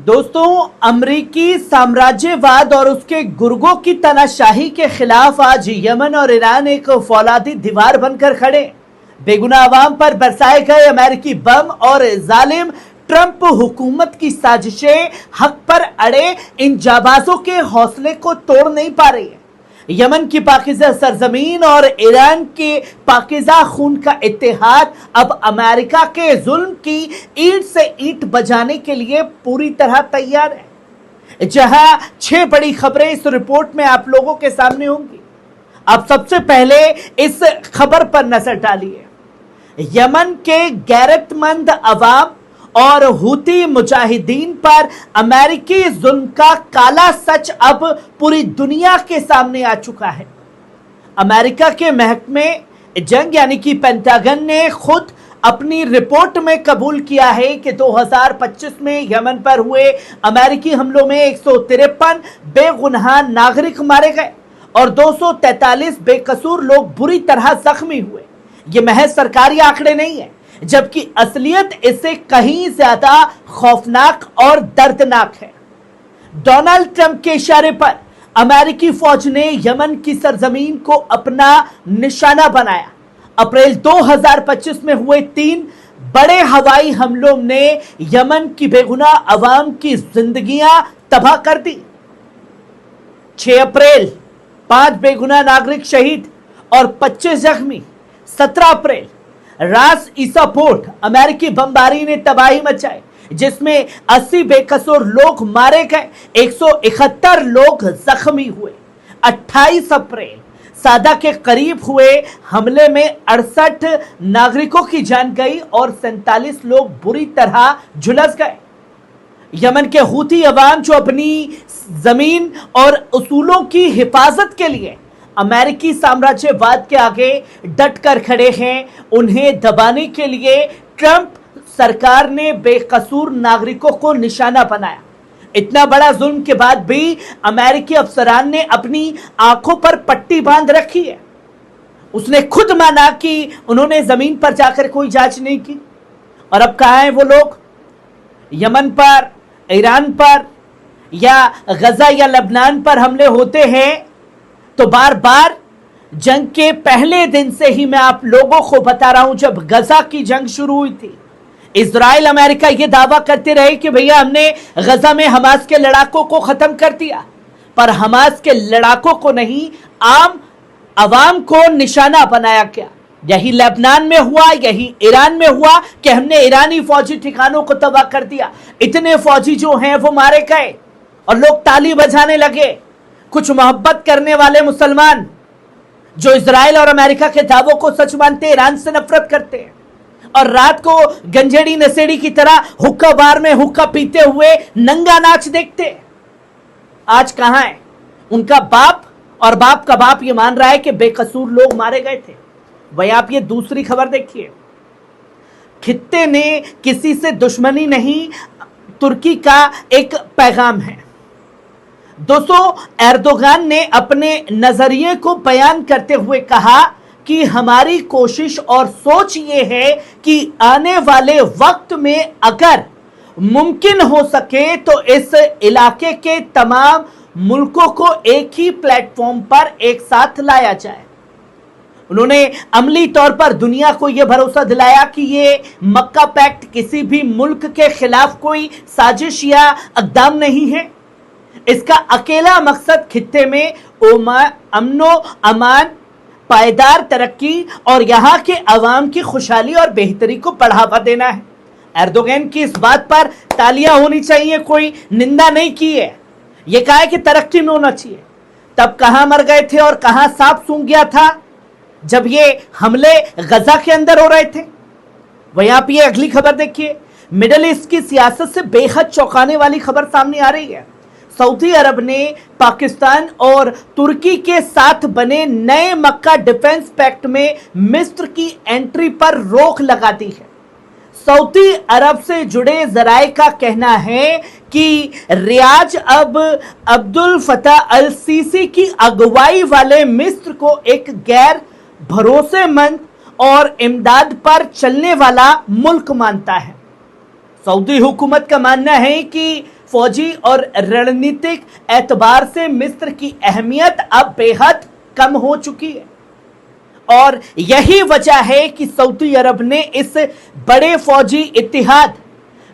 दोस्तों, अमरीकी साम्राज्यवाद और उसके गुर्गों की तानाशाही के खिलाफ आज यमन और ईरान एक फौलादी दीवार बनकर खड़े। बेगुनाह अवाम पर बरसाए गए अमेरिकी बम और जालिम ट्रंप हुकूमत की साजिशें हक पर अड़े इन जाबाजों के हौसले को तोड़ नहीं पा रही है। यमन की पाकिज़ा सरजमीन और ईरान के पाकिज़ा खून का इत्तेहाद अब अमेरिका के जुल्म की ईंट से ईंट बजाने के लिए पूरी तरह तैयार है। जहां 6 बड़ी खबरें इस रिपोर्ट में आप लोगों के सामने होंगी। अब सबसे पहले इस खबर पर नजर डालिए। यमन के गैरतमंद अवाम और हूती मुजाहिदीन पर अमेरिकी जुल्म का काला सच अब पूरी दुनिया के सामने आ चुका है। अमेरिका के महकमे जंग यानी कि पेंटागन ने खुद अपनी रिपोर्ट में कबूल किया है कि 2025 में यमन पर हुए अमेरिकी हमलों में 153 बेगुनाह नागरिक मारे गए और 243 बेकसूर लोग बुरी तरह जख्मी हुए। ये महज सरकारी आंकड़े नहीं है, जबकि असलियत इससे कहीं ज्यादा खौफनाक और दर्दनाक है। डोनाल्ड ट्रंप के इशारे पर अमेरिकी फौज ने यमन की सरजमीन को अपना निशाना बनाया। अप्रैल 2025 में हुए 3 बड़े हवाई हमलों ने यमन की बेगुनाह अवाम की जिंदगियां तबाह कर दी। 6 अप्रैल 5 बेगुनाह नागरिक शहीद और 25 जख्मी। 17 अप्रैल रास ईसा पोर्ट अमेरिकी बमबारी ने तबाही मचाई, जिसमें 80 बेकसूर लोग मारे गए, 171 लोग जख्मी हुए। 28 अप्रैल सादा के करीब हुए हमले में 68 नागरिकों की जान गई और 47 लोग बुरी तरह झुलस गए। यमन के हूती अवाम जो अपनी जमीन और उसूलों की हिफाजत के लिए अमेरिकी साम्राज्यवाद के आगे डट कर खड़े हैं, उन्हें दबाने के लिए ट्रंप सरकार ने बेकसूर नागरिकों को निशाना बनाया। इतना बड़ा जुल्म के बाद भी अमेरिकी अफसरान ने अपनी आंखों पर पट्टी बांध रखी है। उसने खुद माना कि उन्होंने जमीन पर जाकर कोई जांच नहीं की। और अब कहां हैं वो लोग? यमन पर, ईरान पर या गजा या लबनान पर हमले होते हैं तो बार बार जंग के पहले दिन से ही मैं आप लोगों को बता रहा हूं, जब गजा की जंग शुरू हुई थी, इजराइल अमेरिका यह दावा करते रहे कि भैया हमने गजा में हमास के लड़ाकों को खत्म कर दिया, पर हमास के लड़ाकों को नहीं, आम अवाम को निशाना बनाया गया। यही लेबनान में हुआ, यही ईरान में हुआ कि हमने ईरानी फौजी ठिकानों को तबाह कर दिया। इतने फौजी जो हैं वो मारे गए और लोग ताली बजाने लगे। कुछ मोहब्बत करने वाले मुसलमान जो इजराइल और अमेरिका के दावों को सच मानते, ईरान से नफरत करते हैं और रात को गंजेड़ी नशेड़ी की तरह हुक्का बार में हुक्का पीते हुए नंगा नाच देखते हैं, आज कहां है? उनका बाप और बाप का बाप ये मान रहा है कि बेकसूर लोग मारे गए थे। वही आप ये दूसरी खबर देखिए। खित्ते ने किसी से दुश्मनी नहीं, तुर्की का एक पैगाम है। दोस्तों, एर्दोगान ने अपने नजरिए को बयान करते हुए कहा कि हमारी कोशिश और सोच ये है कि आने वाले वक्त में अगर मुमकिन हो सके तो इस इलाके के तमाम मुल्कों को एक ही प्लेटफॉर्म पर एक साथ लाया जाए। उन्होंने अमली तौर पर दुनिया को यह भरोसा दिलाया कि ये मक्का पैक्ट किसी भी मुल्क के खिलाफ कोई साजिश या अक़दाम नहीं है। इसका अकेला मकसद खित्ते में अमनो अमान, पायदार तरक्की और यहाँ के अवाम की खुशहाली और बेहतरी को बढ़ावा देना है। एर्दोगान की इस बात पर तालियां होनी चाहिए, कोई निंदा नहीं की है। ये कहा है कि तरक्की में होना चाहिए। तब कहां मर गए थे और कहां सांप सूंघ गया था जब ये हमले गजा के अंदर हो रहे थे? वहीं आप ये अगली खबर देखिए। मिडिल ईस्ट की सियासत से बेहद चौंकाने वाली खबर सामने आ रही है। सऊदी अरब ने पाकिस्तान और तुर्की के साथ बने नए मक्का डिफेंस पैक्ट में मिस्र की एंट्री पर रोक लगा दी है। सऊदी अरब से जुड़े जराये का कहना है कि रियाज अब अब्दुल फताह अल सीसी की अगुवाई वाले मिस्र को एक गैर भरोसेमंद और इमदाद पर चलने वाला मुल्क मानता है। सऊदी हुकूमत का मानना है कि फौजी और रणनीतिक एतबार से मिस्र की अहमियत अब बेहद कम हो चुकी है और यही वजह है कि सऊदी अरब ने इस बड़े फौजी इत्तेहाद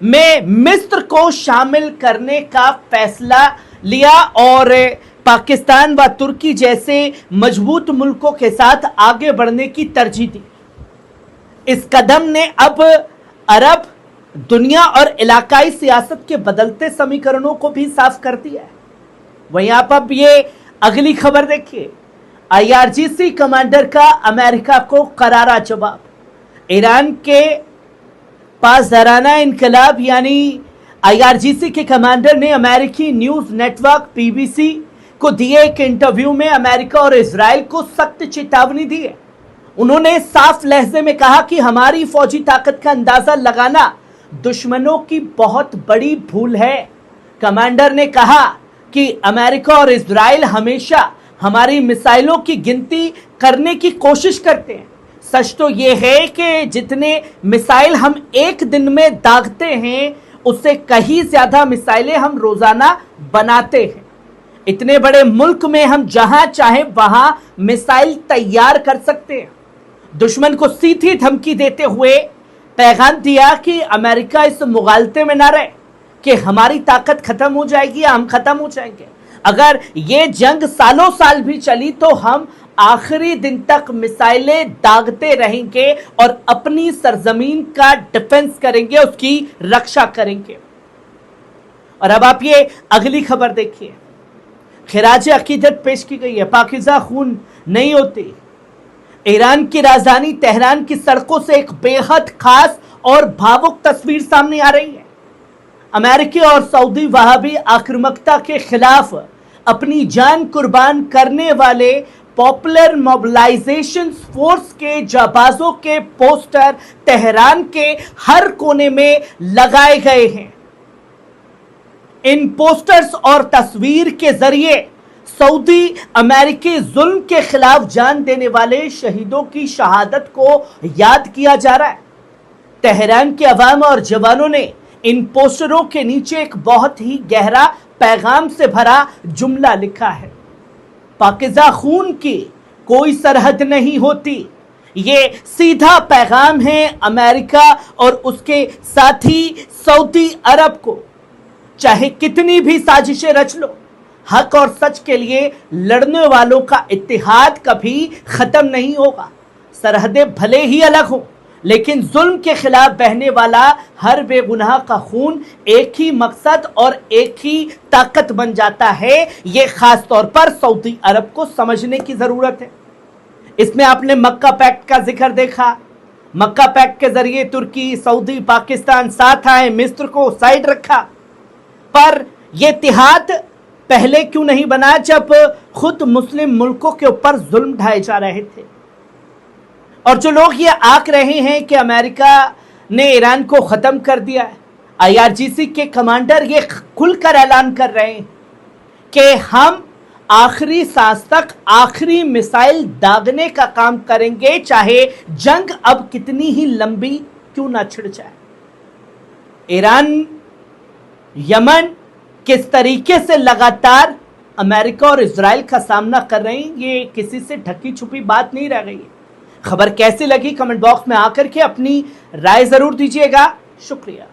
में मिस्र को शामिल करने का फैसला लिया और पाकिस्तान व तुर्की जैसे मजबूत मुल्कों के साथ आगे बढ़ने की तरजीह दी। इस कदम ने अब अरब दुनिया और इलाकाई सियासत के बदलते समीकरणों को भी साफ कर दिया है। वहीं आप अब ये अगली खबर देखिए, IRGC कमांडर का अमेरिका को करारा जवाब। ईरान के पासदाराना इनकलाब यानी IRGC के कमांडर ने अमेरिकी न्यूज नेटवर्क PBC को दिए एक इंटरव्यू में अमेरिका और इजराइल को सख्त चेतावनी दी है। उन्होंने साफ लहजे में कहा कि हमारी फौजी ताकत का अंदाजा लगाना दुश्मनों की बहुत बड़ी भूल है। कमांडर ने कहा कि अमेरिका और इजराइल हमेशा हमारी मिसाइलों की गिनती करने की कोशिश करते हैं। सच तो यह है कि जितने मिसाइल हम एक दिन में दागते हैं उससे कहीं ज्यादा मिसाइलें हम रोजाना बनाते हैं। इतने बड़े मुल्क में हम जहां चाहे वहां मिसाइल तैयार कर सकते हैं। दुश्मन को सीधी धमकी देते हुए पैगाम दिया कि अमेरिका इस मुगालते में ना रहे कि हमारी ताकत खत्म हो जाएगी या हम खत्म हो जाएंगे। अगर ये जंग सालों साल भी चली तो हम आखिरी दिन तक मिसाइलें दागते रहेंगे और अपनी सरजमीन का डिफेंस करेंगे, उसकी रक्षा करेंगे। और अब आप ये अगली खबर देखिए, खिराज अकीदत पेश की गई है, पाकिज़ा खून नहीं होती। ईरान की राजधानी तेहरान की सड़कों से एक बेहद खास और भावुक तस्वीर सामने आ रही है। अमेरिकी और सऊदी वहाबी आक्रामकता के खिलाफ अपनी जान कुर्बान करने वाले पॉपुलर मोबिलाइजेशन फोर्स के जाबाजों के पोस्टर तेहरान के हर कोने में लगाए गए हैं। इन पोस्टर्स और तस्वीर के जरिए सऊदी अमेरिकी जुल्म के खिलाफ जान देने वाले शहीदों की शहादत को याद किया जा रहा है। तेहरान के अवाम और जवानों ने इन पोस्टरों के नीचे एक बहुत ही गहरा पैगाम से भरा जुमला लिखा है, पाकिज़ा खून की कोई सरहद नहीं होती। ये सीधा पैगाम है अमेरिका और उसके साथी सऊदी अरब को। चाहे कितनी भी साजिशें रच लो, हक और सच के लिए लड़ने वालों का इत्तेहाद कभी खत्म नहीं होगा। सरहदें भले ही अलग हों, लेकिन जुल्म के खिलाफ बहने वाला हर बेगुनाह का खून एक ही मकसद और एक ही ताकत बन जाता है। ये खास तौर पर सऊदी अरब को समझने की जरूरत है। इसमें आपने मक्का पैक्ट का जिक्र देखा। मक्का पैक्ट के जरिए तुर्की, सऊदी, पाकिस्तान साथ आए, मिस्र को साइड रखा। पर यह इत्तेहाद पहले क्यों नहीं बना जब खुद मुस्लिम मुल्कों के ऊपर जुल्म ढाए जा रहे थे? और जो लोग ये आंक रहे हैं कि अमेरिका ने ईरान को खत्म कर दिया है, IRGC के कमांडर ये खुलकर ऐलान कर रहे हैं कि हम आखिरी सांस तक आखिरी मिसाइल दागने का काम करेंगे, चाहे जंग अब कितनी ही लंबी क्यों ना छिड़ जाए। ईरान, यमन किस तरीके से लगातार अमेरिका और इजराइल का सामना कर रहे हैं, ये किसी से ढकी छुपी बात नहीं रह गई है। खबर कैसी लगी कमेंट बॉक्स में आकर के अपनी राय जरूर दीजिएगा। शुक्रिया।